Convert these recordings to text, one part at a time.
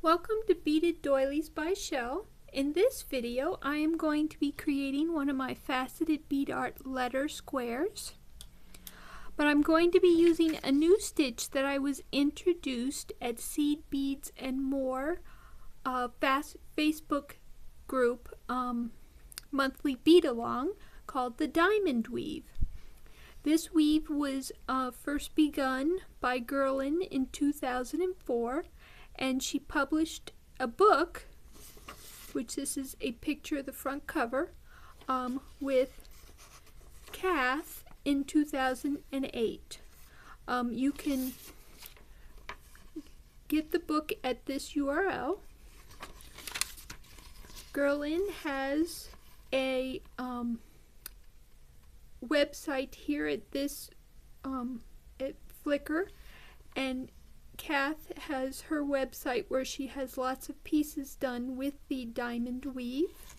Welcome to Beaded Doilies by Shell. In this video I am going to be creating one of my faceted bead art letter squares. But I'm going to be using a new stitch that I was introduced at Seed Beads and More Facebook group monthly bead along called the diamond weave. This weave was first begun by Gerlin in 2004. And she published a book, which this is a picture of the front cover, with Kath in 2008. You can get the book at this URL. Gerlin has a website here at this at Flickr, and Kath has her website where she has lots of pieces done with the diamond weave.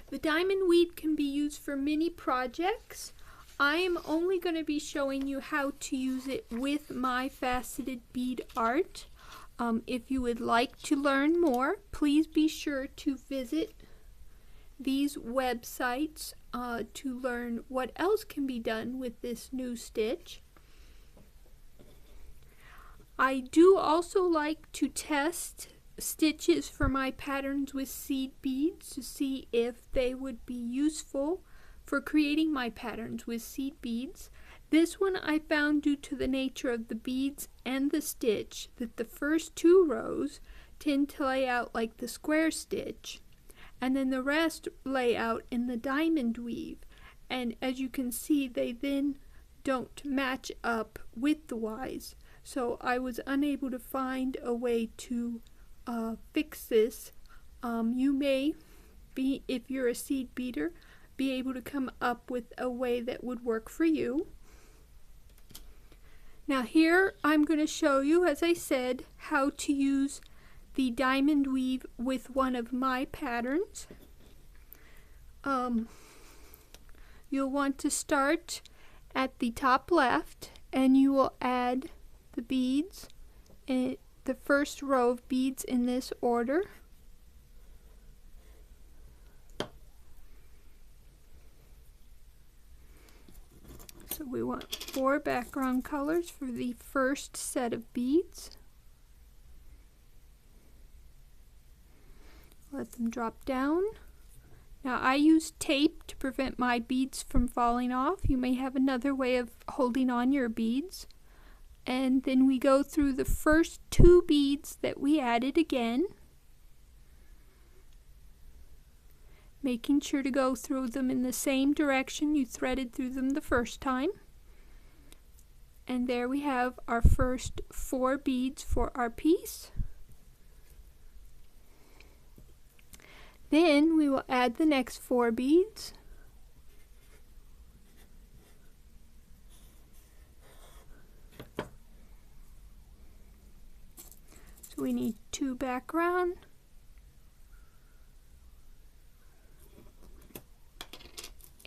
The diamond weave can be used for many projects. I am only going to be showing you how to use it with my faceted bead art. If you would like to learn more, please be sure to visit these websites to learn what else can be done with this new stitch. I do also like to test stitches for my patterns with seed beads to see if they would be useful for creating my patterns with seed beads. This one I found, due to the nature of the beads and the stitch, that the first two rows tend to lay out like the square stitch, and then the rest lay out in the diamond weave. And as you can see, they then don't match up with the Ys. So I was unable to find a way to fix this. You may be, if you're a seed beater, be able to come up with a way that would work for you. Now here I'm going to show you, as I said, how to use the diamond weave with one of my patterns. You'll want to start at the top left, and you will add the beads, the first row of beads in this order. So we want 4 background colors for the first set of beads. Let them drop down. Now I use tape to prevent my beads from falling off. You may have another way of holding on your beads. And then we go through the first 2 beads that we added again, making sure to go through them in the same direction you threaded through them the first time. And there we have our first 4 beads for our piece. Then we will add the next 4 beads. So we need 2 background,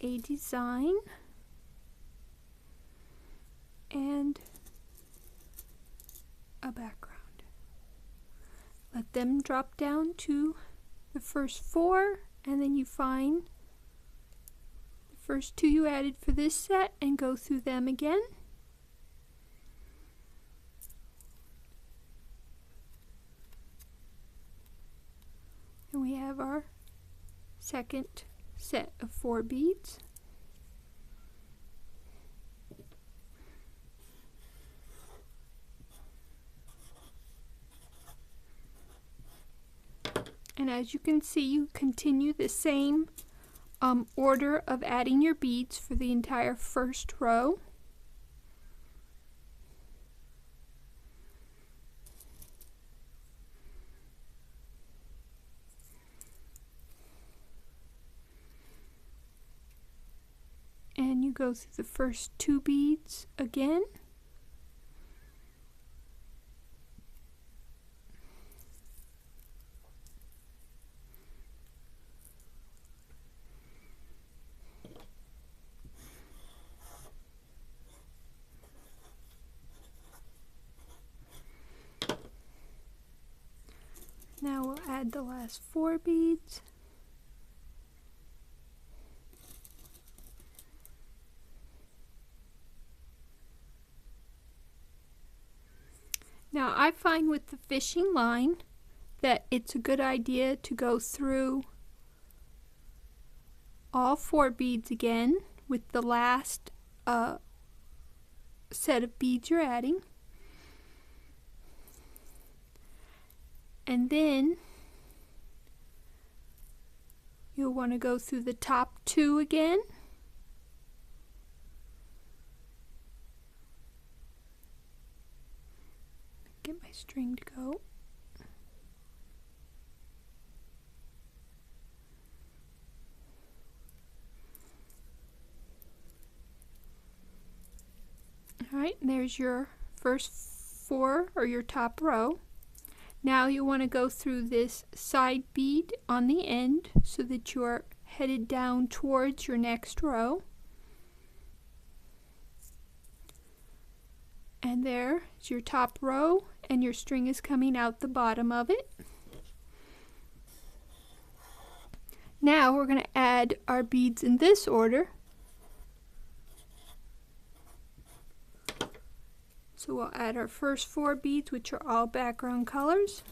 a design, and a background. Let them drop down to the first 4, and then you find the first 2 you added for this set and go through them again. And we have our second set of 4 beads. And as you can see, you continue the same order of adding your beads for the entire first row. And you go through the first 2 beads again. add the last 4 beads. Now I find with the fishing line that it's a good idea to go through all 4 beads again with the last set of beads you're adding. And then you'll want to go through the top 2 again. Get my string to go. Alright, there's your first 4 or your top row. Now you want to go through this side bead on the end so that you are headed down towards your next row. And there is your top row, and your string is coming out the bottom of it. Now we're going to add our beads in this order. So we'll add our first 4 beads, which are all background colors.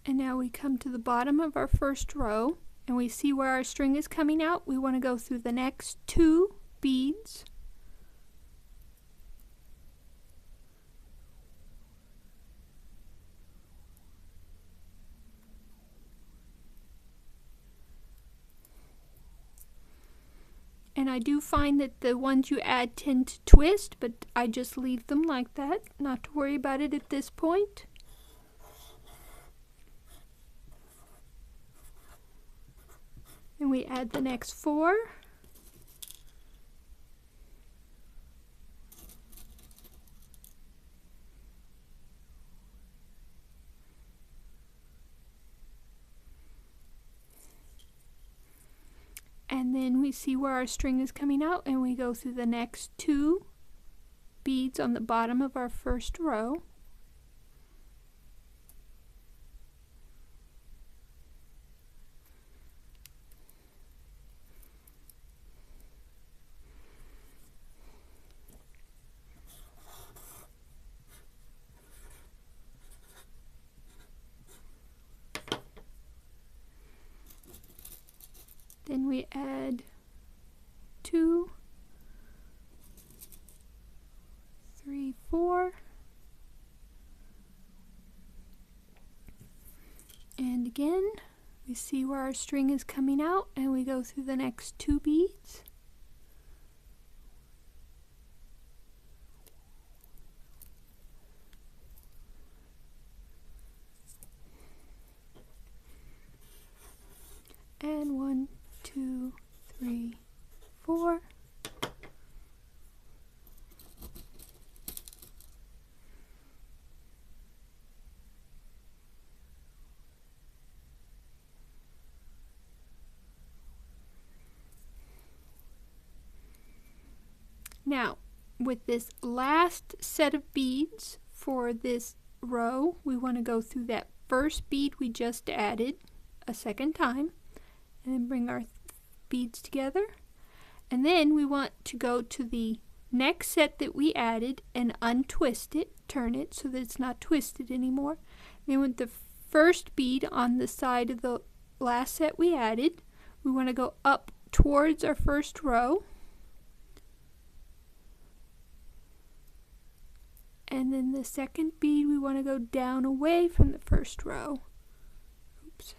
And now we come to the bottom of our first row, and we see where our string is coming out. We want to go through the next 2 beads. And I do find that the ones you add tend to twist, but I just leave them like that, not to worry about it at this point. And we add the next 4. And then we see where our string is coming out, and we go through the next 2 beads on the bottom of our first row. Then we add 2, 3, 4, and again we see where our string is coming out, and we go through the next 2 beads. And 1, 2, 3, 4. Now, with this last set of beads for this row, we want to go through that first bead we just added a second time, and then bring our beads together. And then we want to go to the next set that we added and untwist it, turn it so that it's not twisted anymore. Then with the first bead on the side of the last set we added, we want to go up towards our first row. And then the second bead, we want to go down away from the first row. Oops.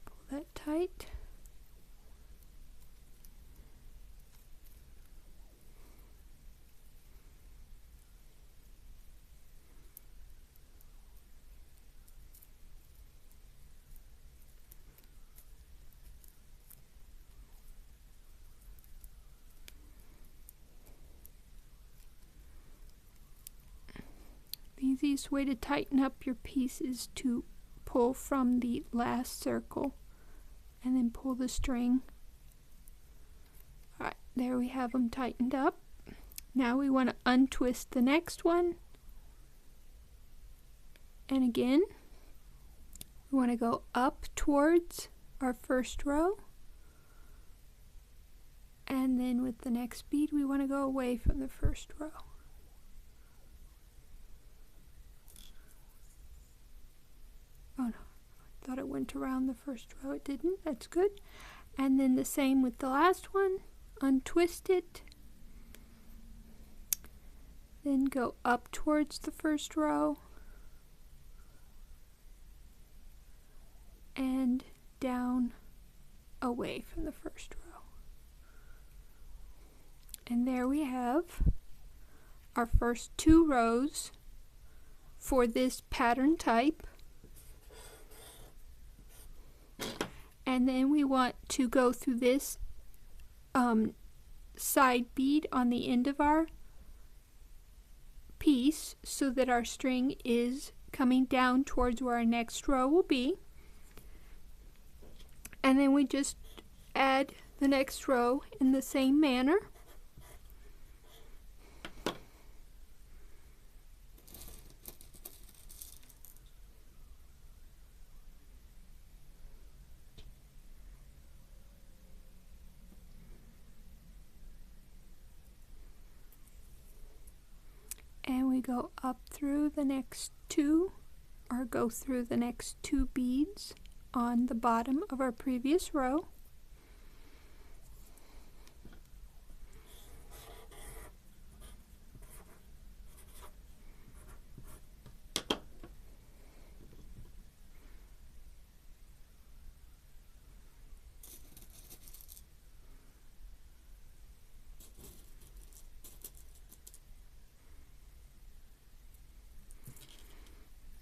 Pull that tight. These easiest way to tighten up your piece is to pull from the last circle and then pull the string. Alright, there we have them tightened up. Now we want to untwist the next one. And again, we want to go up towards our first row. And then with the next bead, we want to go away from the first row. Oh no, I thought it went around the first row. It didn't. That's good. And then the same with the last one. Untwist it. Then go up towards the first row. And down away from the first row. And there we have our first 2 rows for this pattern type. And then we want to go through this side bead on the end of our piece so that our string is coming down towards where our next row will be. And then we just add the next row in the same manner. And we go up through the next 2, or go through the next 2 beads on the bottom of our previous row.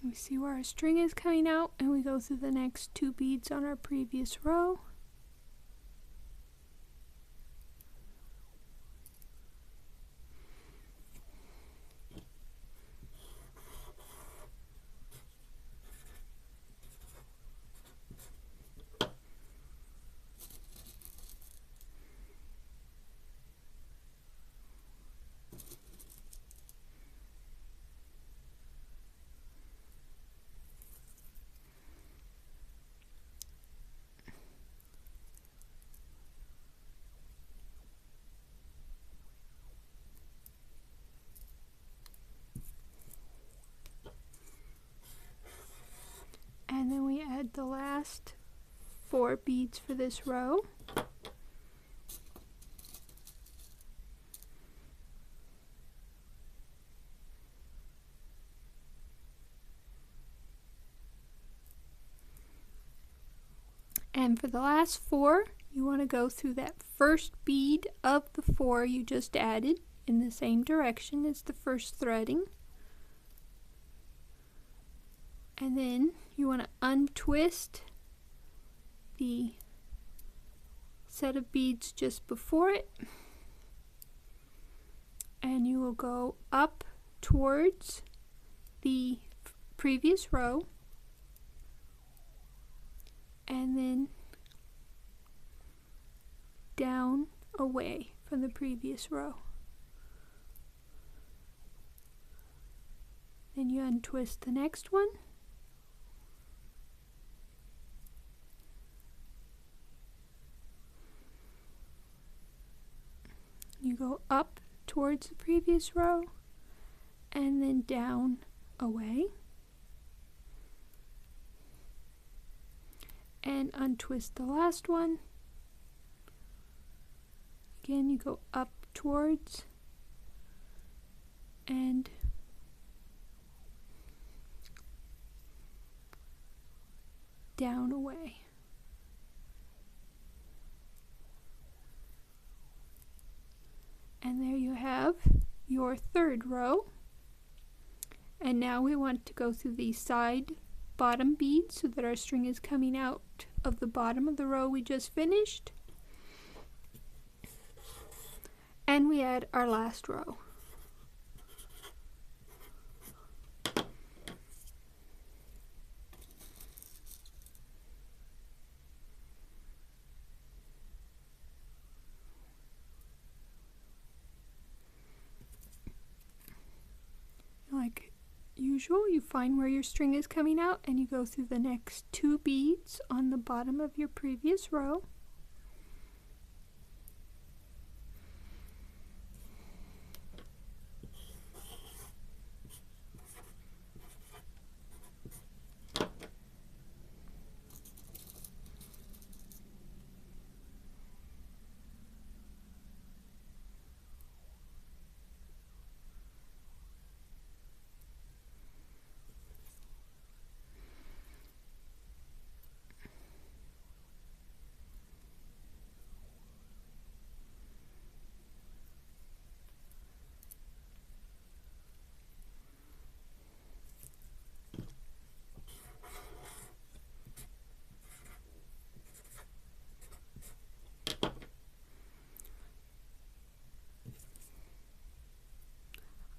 We see where our string is coming out, and we go through the next 2 beads on our previous row. And then we add the last 4 beads for this row. And for the last 4, you want to go through that first bead of the 4 you just added in the same direction as the first threading. And then you want to untwist the set of beads just before it, and you will go up towards the previous row and then down away from the previous row. Then you untwist the next one. You go up towards the previous row and then down away, and untwist the last one. Again, you go up towards and down away. And there you have your 3rd row. And now we want to go through the side bottom beads so that our string is coming out of the bottom of the row we just finished. And we add our last row. usual, you find where your string is coming out and you go through the next 2 beads on the bottom of your previous row.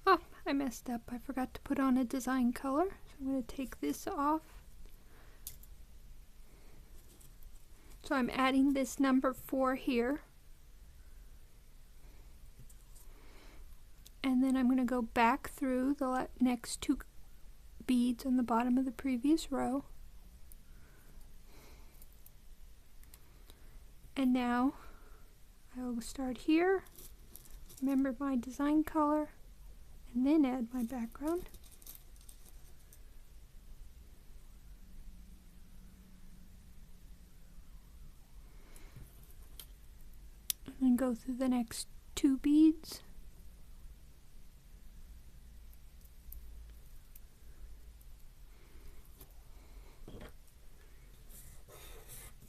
Oh, I messed up. I forgot to put on a design color. So I'm going to take this off. So I'm adding this number 4 here. And then I'm going to go back through the next 2 beads on the bottom of the previous row. And now I will start here, remember my design color, and then add my background. And then go through the next 2 beads.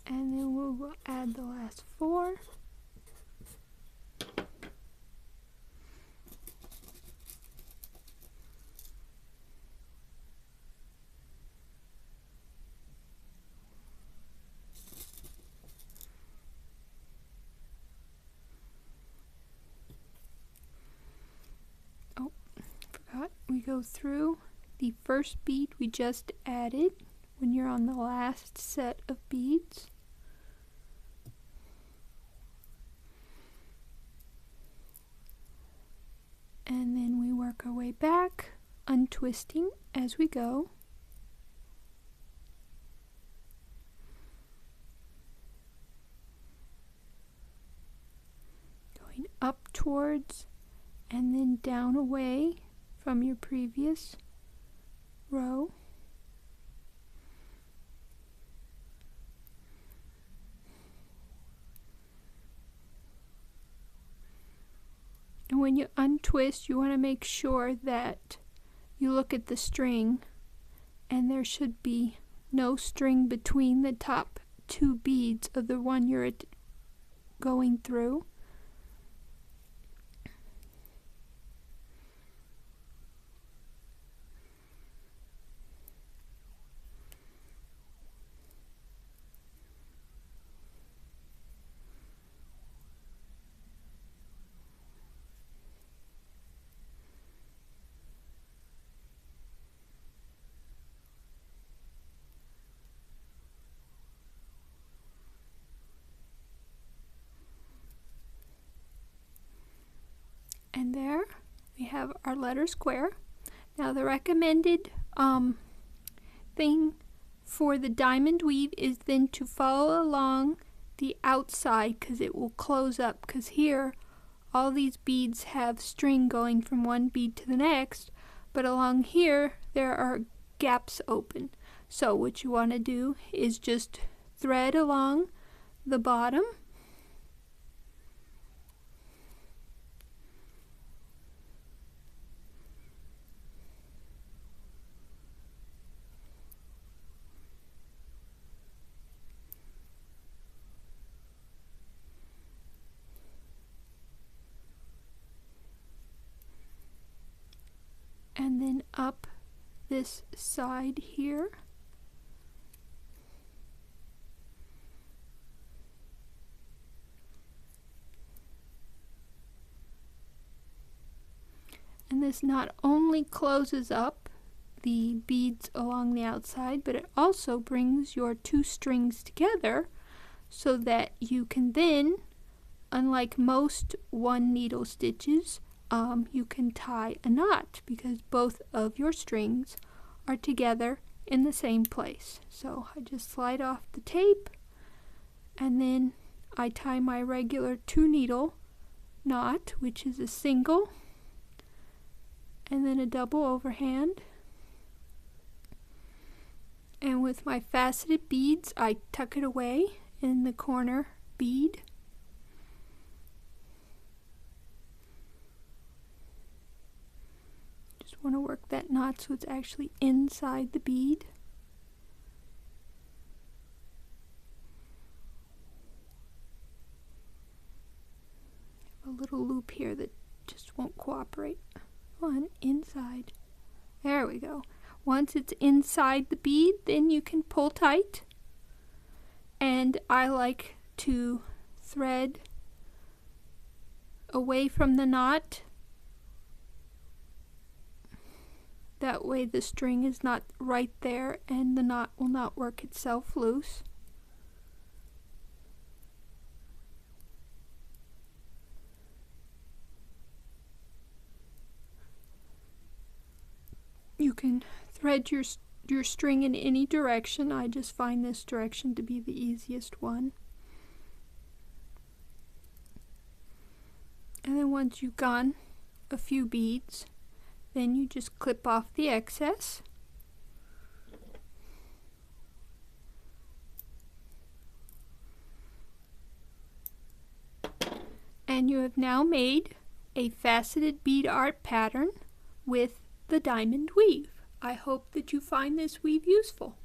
And then we will add the last 4. Oh, forgot, we go through the first bead we just added when you're on the last set of beads. And then we work our way back, untwisting as we go. Going up towards and then down away from your previous row. And when you untwist, you want to make sure that you look at the string and there should be no string between the top 2 beads of the one you're going through. And there we have our letter square. Now the recommended thing for the diamond weave is then to follow along the outside, because it will close up, because here all these beads have string going from one bead to the next, but along here there are gaps open. So what you want to do is just thread along the bottom and then up this side here. And this not only closes up the beads along the outside, but it also brings your 2 strings together so that you can then, unlike most 1 needle stitches, you can tie a knot because both of your strings are together in the same place. So I just slide off the tape and then I tie my regular 2-needle knot, which is a single and then a double overhand. And with my faceted beads, I tuck it away in the corner bead. Just want to work that knot so it's actually inside the bead. A little loop here that just won't cooperate. On inside. There we go. Once it's inside the bead, then you can pull tight. And I like to thread away from the knot. That way the string is not right there and the knot will not work itself loose. You can thread your string in any direction. I just find this direction to be the easiest one. And then once you've gone a few beads, then you just clip off the excess. And you have now made a faceted bead art pattern with the diamond weave. I hope that you find this weave useful.